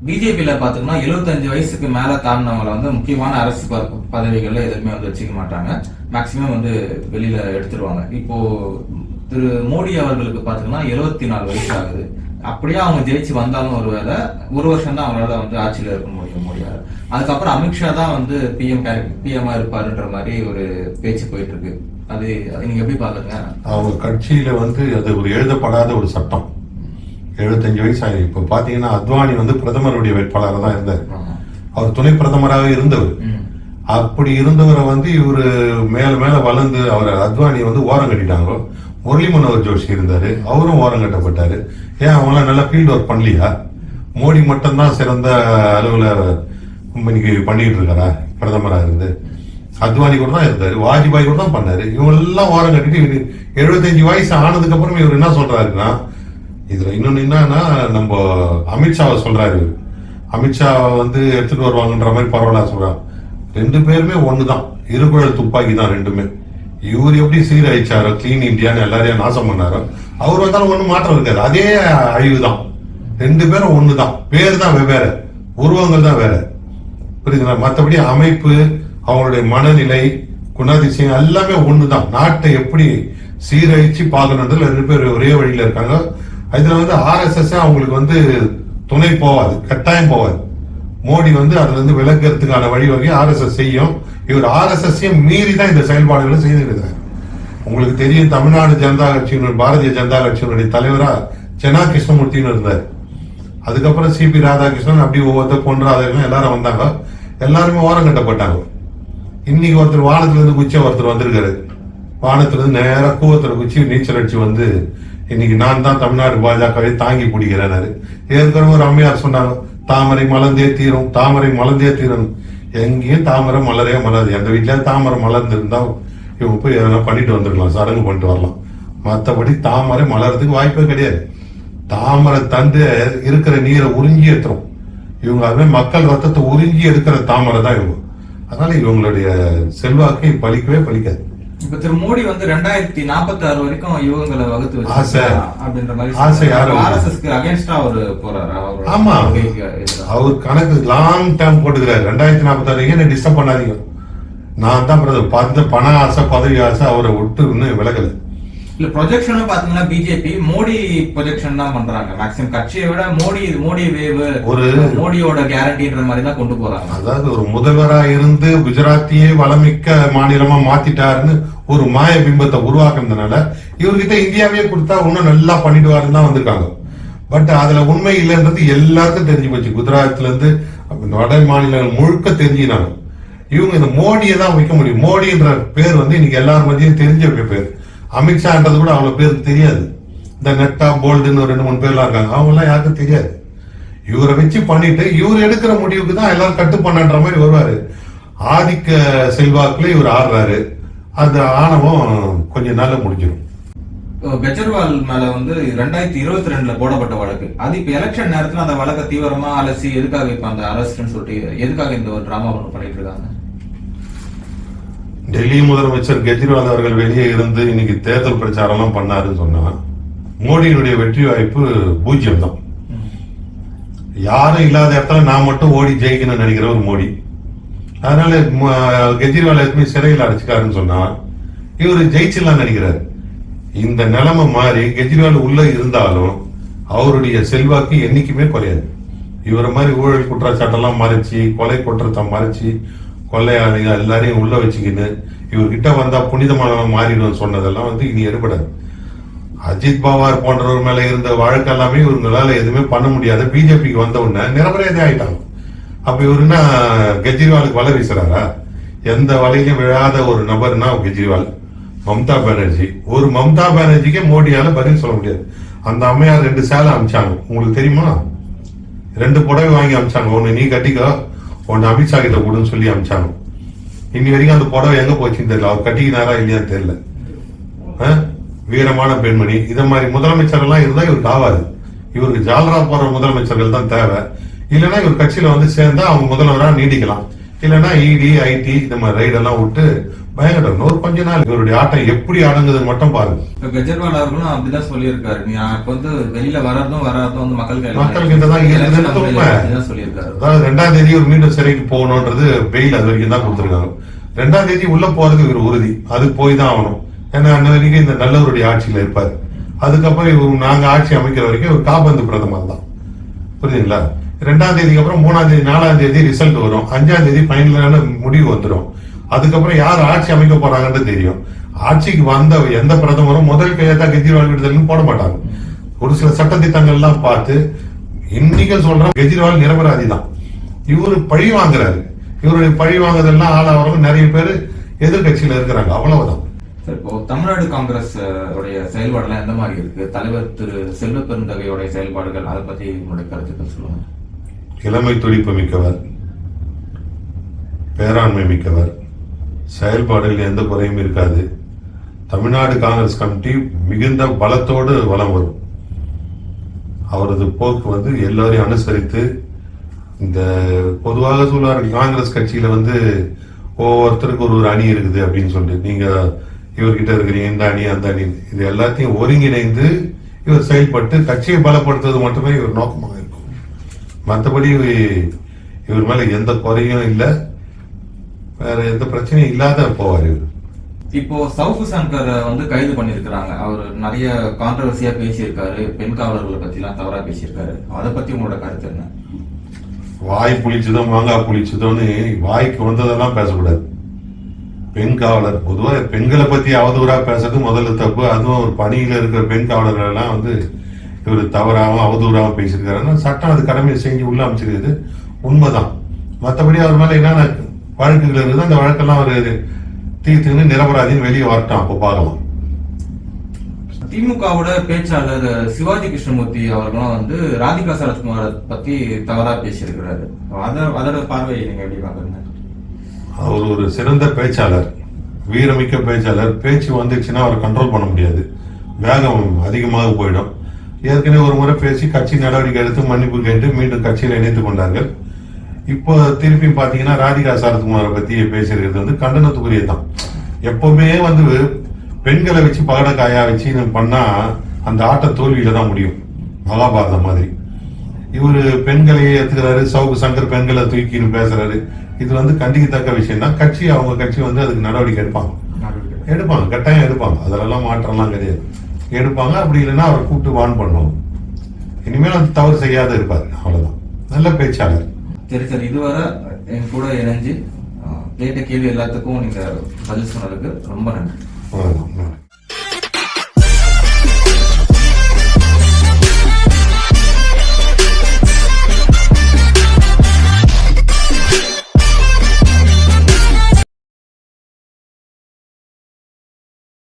பிஜேபியில பாத்தீங்கன்னா 75 வயசுக்கு மேல தாண்டினவங்களை வந்து முக்கியமான அரசு பதவிகள்ல எதுவுமே வந்து வச்சுக்க மாட்டாங்க. மேக்சிமம் வந்து வெளியில எடுத்துருவாங்க. இப்போ திரு மோடி அவர்களுக்கு பாத்தீங்கன்னா 74 வயசு ஆகுது. அப்படியே அவங்க ஜெயிச்சு வந்தாலும் ஒருவேளை ஒரு வருஷம் தான் அவங்களால வந்து ஆட்சியில இருக்க முடியும் முடியாது. அதுக்கப்புறம் அமித்ஷா தான் வந்து பிஎம்ஆ இருப்பாருன்ற மாதிரி ஒரு பேச்சு போயிட்டு இருக்கு. அது நீங்க எப்படி பாக்குறீங்க? அவங்க கட்சியில வந்து அது ஒரு எழுதப்படாத ஒரு சட்டம். 75 வயசு ஆகி இப்ப பாத்தீங்கன்னா அத்வானி வந்து பிரதமருடைய வேட்பாளராக தான் இருந்தார். அவர் துணை பிரதமராக இருந்தவர். அப்படி இருந்தவரை வந்து இவரு மேல மேல வளர்ந்து அவர் அத்வானியை வந்து ஓரம் கட்டிட்டாங்க. முரளி மனோகர் ஜோஷி இருந்தாரு, அவரும் ஓரம் கட்டப்பட்டாரு. ஏன் அவங்களாம் நல்லா ஃபீல்ட் ஒர்க் பண்ணலையா? மோடி மட்டும்தான் சிறந்த அலுவலர் இன்னைக்கு பண்ணிட்டு இருக்காரா பிரதமராக இருந்து? அத்வானி கூட தான் இருந்தாரு, வாஜ்பாய் கூட தான் பண்ணாரு. இவங்க எல்லாம் ஓரம் கட்டிட்டு 75 வயசு ஆனதுக்கு அப்புறம் இவர் என்ன சொல்றாருன்னா, இதுல இன்னொன்னு என்னன்னா நம்ம அமித்ஷாவை சொல்றாரு. அமித்ஷா வந்து எடுத்துட்டு வருவாங்கன்ற மாதிரி பரவாயில்ல சொல்றாங்க. ரெண்டு பேருமே ஒண்ணுதான், இருகுழல் துப்பாக்கி தான் ரெண்டுமே. இவர் எப்படி சீரழிச்சாரோ கிளீன் இந்தியான்னு எல்லாரையும் நாசம் பண்ணாரோ, அவர் வந்தாலும் ஒண்ணும் மாற்றம் இருக்காது, அதே அழிவுதான். ரெண்டு பேரும் ஒண்ணுதான், பேர் தான் வெவ்வேறு, உருவங்கள் தான் வேற. புரியுதுங்களா? மற்றபடி அமைப்பு, அவங்களுடைய மனநிலை, குணாதிசயம் எல்லாமே ஒண்ணுதான். நாட்டை எப்படி சீரழிச்சு பார்க்கணுன்றதுல ரெண்டு பேர் ஒரே வழியில இருக்காங்க. இதுல வந்து ஆர்எஸ்எஸ் அவங்களுக்கு வந்து துணை போவாது, கட்டாயம் போவாது. மோடி வந்து அதுல இருந்து விலக்கிறதுக்கான வழிவகை ஆர்எஸ்எஸ் செய்யும். இவர் ஆர்எஸ்எஸ் மீறி தான் இந்த செயல்பாடுகளை செய்திருக்கிறார். உங்களுக்கு தெரியும், தமிழ்நாடு ஜனதா கட்சியினுடைய பாரதிய ஜனதா கட்சியினுடைய தலைவரா சென்னா கிருஷ்ணமூர்த்தின்னு இருந்தார். அதுக்கப்புறம் சிபி ராதாகிருஷ்ணன், அப்படி ஒவ்வொருத்தர் பொன்ராதாகிருஷ்ணன் எல்லாரும் வந்தாங்க. எல்லாருமே ஓரம் கட்டப்பட்டாங்க. இன்னைக்கு ஒருத்தர் வானத்துல இருந்து குச்சி ஒருத்தர் வந்திருக்காரு. வானத்துல இருந்து நேர கூவத்துல குச்சி நீச்சல் அடிச்சு வந்து இன்னைக்கு நான் தான் தமிழ்நாடு பாஜகவை தாங்கி பிடிக்கிறேன். ஏற்கனவே ஒரு அம்மையார் சொன்னாங்க, தாமரை மலர்ந்தே தீரும், தாமரை மலர்ந்தே தீரும். எங்கேயும் தாமரை மலரே மலருது. எந்த வீட்டுல தாமரை மலர்ந்து இருந்தா இவங்க போய் எதனா பண்ணிட்டு வந்துருக்கலாம், சடங்கு பண்ணிட்டு வரலாம். மற்றபடி தாமரை மலர்றதுக்கு வாய்ப்பே கிடையாது. தாமரை தண்டு இருக்கிற நீரை உறிஞ்சி எடுத்துரும். இவங்க அதுவே மக்கள் ரத்தத்தை உறிஞ்சி எடுக்கிற தாமரை தான் இவங்க. அதனால இவங்களுடைய செல்வாக்கை பலிக்கவே பலிக்காது. இப்ப திரு மோடி வந்து 2046 வரைக்கும் யுவங்களை வகுத்து வச்சு அப்படின்ற மாதிரி ஆர்எஸ்எஸ்க்கு அகைன்ஸ்டா அவர் போறாரு. ஆமா, அவர் கணக்கு லாங் டேர்ம் போட்டுக்கிறாரு. 2046 என்ன டிஸ்டர்ப் பண்ணாதீங்க, நான் தான் பண ஆசை பதவி ஆசை அவரை விட்டு இன்னும் விலகல. இல்ல ப்ரொஜெக்ஷனும் பாத்தீங்கன்னா பிஜேபி மோடி ப்ரொஜெக்ஷன் தான் பண்றாங்க. மேக்ஸிமம் கட்சியை விட மோடி வேவ், ஒரு மோடியோட கேரண்டின்ற மாதிரி தான் கொண்டு போறாங்க. அதாவது ஒரு முதல்வரா இருந்து குஜராத்தியே வளமிக்க மாநிலமா மாத்திட்டாருன்னு ஒரு மாய பிம்பத்தை உருவாக்குறதுனால இவர்கிட்ட இந்தியாவே கொடுத்தா இன்னும் நல்லா பண்ணிடுவாருன்னு தான் வந்திருக்காங்க. பட் அதுல உண்மை இல்லைன்றது எல்லாருக்கும் தெரிஞ்சு போச்சு. குஜராத்ல இருந்து வட மாநிலங்கள் முழுக்க தெரிஞ்சினாங்க. இவங்க இந்த மோடியை தான் வைக்க முடியும். மோடின்ற பேர் வந்து இன்னைக்கு எல்லாரும் மத்தியும் தெரிஞ்ச பேர். அமித்ஷான்றது கூட அவ்வளவு பேருக்கு தெரியாது. இந்த நெட்டா போல்டுன்னு 2-3 பேர்லாம் இருக்காங்க, அவங்க எல்லாம் யாருக்கும் தெரியாது. இவரை வச்சு பண்ணிட்டு இவர் எடுக்கிற முடிவுக்கு தான் எல்லாரும் கட்டு பண்ணன்ற மாதிரி வருவாரு. ஆதிக்க செல்வாக்குல இவர் ஆடுறாரு. அந்த ஆணவம் கொஞ்ச நாள்ல முடிஞ்சிடும். கெஜ்ரிவால் மேல வந்து 2022 போடப்பட்ட வழக்கு, அது இப்ப எலெக்ஷன் நேரத்துல அந்த வழக்கை தீவிரமா அலசி எதுக்காக இப்ப அந்த அரெஸ்ட்னு சொல்லிட்டு எதுக்காக இந்த ஒரு டிராமா பண்ணிட்டு இருக்காங்க? டெல்லி முதலமைச்சர் கெஜ்ரிவால் அவர்கள் வெளியே இருந்து இன்னைக்கு தேர்தல் பிரச்சாரம் எல்லாம் பண்ணாருன்னு சொன்னா மோடியினுடைய வெற்றி வாய்ப்பு 0 தான். யாரும் இல்லாத இடத்துல நான் மட்டும் ஓடி ஜெயிக்கணும்னு நினைக்கிற ஒரு மோடி. அதனால கெஜ்ரிவால் எதுவுமே சிறையில் அடைச்சிக்காருன்னு சொன்னா இவர் ஜெயிச்சிடலாம் நினைக்கிறாரு. இந்த நிலைமை மாறி கெஜ்ரிவால் உள்ள இருந்தாலும் அவருடைய செல்வாக்கு என்னைக்குமே குறையாது. இவரை மாதிரி ஊழல் குற்றச்சாட்டெல்லாம் மறைச்சு, கொலை குற்றத்தை மறைச்சு, கொள்ளையாளிகள் எல்லாரையும் உள்ள வச்சுக்கின்னு இவர்கிட்ட வந்தா புனிதமானவன் மாறிடும் சொன்னதெல்லாம் வந்து இனி எடுபடாது. அஜித் பவார் போன்றவர் மேல இருந்த வழக்கு எல்லாமே இவங்களால எதுவுமே பண்ண முடியாத பிஜேபிக்கு வந்த உடனே நிரபராதி ஆயிட்டாங்க. அப்ப இவருன்னா கெஜ்ரிவாலுக்கு வலை வீசுறாரா? எந்த வலையிலும் விழாத ஒரு நபர்னா கெஜ்ரிவால். மம்தா பானர்ஜி, ஒரு மம்தா பானர்ஜிக்கே மோடியால பதில் சொல்ல முடியாது. அந்த அம்மையார் 2 சேலை அமிச்சாங்க, உங்களுக்கு தெரியுமா? 2 புடவை வாங்கி அமிச்சாங்க. ஒண்ணு நீ கட்டிக்கோ, ஒன்னு அமித்ஷா கிட்ட கூடன்னு சொல்லி அமிச்சாங்க. இன்னி வரைக்கும் அந்த புடவை எங்க போச்சுன்னு தெரியல. அவர் கட்டிக்கினாரா இல்லையான்னு தெரியல. வீரமான பெண்மணி. இத மாதிரி முதலமைச்சர் எல்லாம் இருந்தா இவருக்கு ஆவாது. இவருக்கு ஜாலரா போற முதலமைச்சர்கள் தான் தேவை. இல்லைன்னா இவர் கட்சியில வந்து சேர்ந்தா அவங்க முதல்வரா நீடிக்கலாம். இல்லைன்னா இடி ஐடி இந்த மாதிரி ரைடெல்லாம் விட்டு பயங்கரம் ஒரு கொஞ்ச நாள் இவருடைய ஆட்டம் எப்படி அடங்குதுன்னு மட்டும் பாருங்க. இப்ப கெஜ்ரிவால் அவர்களும் அப்படிதான் சொல்லியிருக்காரு. நீ இப்ப வந்து வெளியில வராதும் வந்து மக்கள் கிட்ட தான் இருக்குதுன்னு சொல்லியிருக்காரு. அதாவது 2ஆம் தேதி ஒரு மீண்டும் சிறைக்கு போகணும்ன்றது பெயில் அது வரைக்கும் தான் கொடுத்திருக்காங்க. 2ஆம் தேதி உள்ள போறதுக்கு இவர் உறுதி, அது போய் தான் ஆகணும். ஏன்னா அன்ன வரைக்கும் இந்த நல்லவருடைய ஆட்சியில இருப்பாரு. அதுக்கப்புறம் இவர் நாங்க ஆட்சி அமைக்கிற வரைக்கும் இவர் காபந்து பிரதமர் தான். புரியுதுங்களா? 2ஆம் தேதிக்கு அப்புறம் 3ஆம் தேதி 4ஆம் தேதி ரிசல்ட் வரும். 5ஆம் தேதி ஃபைனலான முடிவு வந்துடும். அதுக்கப்புறம் யார் ஆட்சி அமைக்க போறாங்கன்னு தெரியும். ஆட்சிக்கு வந்த எந்த பிரதமரும் முதல் கையெழுத்தா கெஜ்ரிவால் விடுதல்னு போட மாட்டாங்க. ஒரு சில சட்டத்திட்டங்கள் எல்லாம் பார்த்து இன்னைக்கு சொல்றோம் கெஜ்ரிவால் நிரபராதி தான். இவரு பழி வாங்குறாரு. இவருடைய பழி வாங்குறதெல்லாம் ஆளாவரவங்க நிறைய பேர் எதிர்கட்சியில இருக்கிறாங்க. அவ்வளவுதான். இப்போ தமிழ்நாடு காங்கிரஸ் உடைய செயல்பாடுலாம் எந்த மாதிரி இருக்கு? தலைவர் திரு செல்வ பெருந்தகையோடைய செயல்பாடுகள் அதை பத்தி உங்களுடைய கருத்துக்கள் சொல்லுங்க. இளமை துடிப்பு மிக்கவர், பேராண்மை மிக்கவர், செயல்பாடுகள் எந்த குறையும் இருக்காது. தமிழ்நாடு காங்கிரஸ் கமிட்டி மிகுந்த பலத்தோடு வலம் வரும். அவரது போக்கு வந்து எல்லாரையும் அனுசரித்து, இந்த பொதுவாக சொல்வார்கள் காங்கிரஸ் கட்சியில வந்து ஒவ்வொருத்தருக்கு ஒரு அணி இருக்குது அப்படின்னு சொல்லிட்டு, நீங்க இவர்கிட்ட இருக்கிறீங்க இந்த அணி அந்த அணி, இது எல்லாத்தையும் ஒருங்கிணைந்து இவர் செயல்பட்டு கட்சியை பலப்படுத்துவது மட்டுமே இவர் நோக்கமாக இருக்கும். மற்றபடி இவர் மேல எந்த குறையும் இல்லை, வேற எந்த பிரச்சனையும் இல்லாத போவார் இவர். இப்போ சவுக்கு சங்கர் வந்து கைது பண்ணிருக்கிறாங்க. அவர் நிறைய கான்ட்ரவர்சியா பேசியிருக்காரு, பெண் காவலர்களை பத்தி எல்லாம் தவறா பேசியிருக்காரு. அதை பத்தி உங்களோட கருத்து என்ன? வாய் புளிச்சதோ மாங்காய் புளிச்சதோன்னு வாய்க்கு வந்ததெல்லாம் பேசக்கூடாது. பெண் காவலர் பொதுவாக பெண்களை பத்தி அவதூறா பேசுறது முதல்ல தப்பு. அதுவும் ஒரு பணியில இருக்கிற பெண் காவலர்கள் எல்லாம் வந்து இவர் தவறாகவும் அவதூறாகவும் பேசியிருக்காருன்னா சட்டம் அது கடமையை செஞ்சு உள்ள அமைச்சிருக்குது, உண்மைதான். மற்றபடி அவர் மேல என்னென்ன வழக்குகள் இருக்குது அந்த வழக்கெல்லாம் அவர் தீர்த்துன்னு நிரபராதின்னு வெளியே வரட்டும், அப்போ பார்க்கலாம். திமுகவோட பேச்சாளர் சிவாஜி கிருஷ்ணமூர்த்தி அவர்களும் வந்து ராதிகா சரத்குமாரை பத்தி தவறா பேசியிருக்கிறாரு. அதோட பார்வை நீங்க எப்படி பாக்குறீங்க? அவர் ஒரு சிறந்த பேச்சாளர், வீரமிக்க பேச்சாளர். பேச்சு வந்துச்சுன்னா அவரை கண்ட்ரோல் பண்ண முடியாது, வேகம் அதிகமாக போயிடும். ஏற்கனவே ஒரு முறை பேசி கட்சி நடவடிக்கை எடுத்து மன்னிப்பு கேட்டு மீண்டும் கட்சியில் இணைத்துக் கொண்டார்கள். இப்போ திருப்பி பாத்தீங்கன்னா ராதிகா சரத்குமாரை பத்தி பேசியிருக்கிறது வந்து கண்டனத்துக்குரியதான். எப்பவுமே வந்து பெண்களை வச்சு பகடக்காயா வச்சு பண்ணா அந்த ஆட்ட தோல்வியில தான் முடியும், மகாபாரதம் மாதிரி. இவரு பெண்களையே ஏத்துக்கிறாரு, சவுக்கு சங்கர் பெண்களை தூக்கின்னு பேசுறாரு. இது வந்து கண்டிக்கத்தக்க விஷயம் தான். கட்சி அவங்க கட்சி வந்து அதுக்கு நடவடிக்கை எடுப்பாங்க, கட்டாயம் எடுப்பாங்க. அதெல்லாம் மாற்றம்லாம் கிடையாது, எடுப்பாங்க. அப்படி இல்லைன்னா அவரை கூப்பிட்டு வான் பண்ணுவோம். இனிமேல் அந்த தவறு செய்யாத இருப்பாரு, அவ்வளவுதான். நல்ல பேச்சாளர். சரி சார், இதுவரை என் கூட இணைஞ்சு கேட்ட கேள்வி எல்லாத்துக்கும் நீங்க பதில் சொன்னதுக்கு ரொம்ப நன்றி.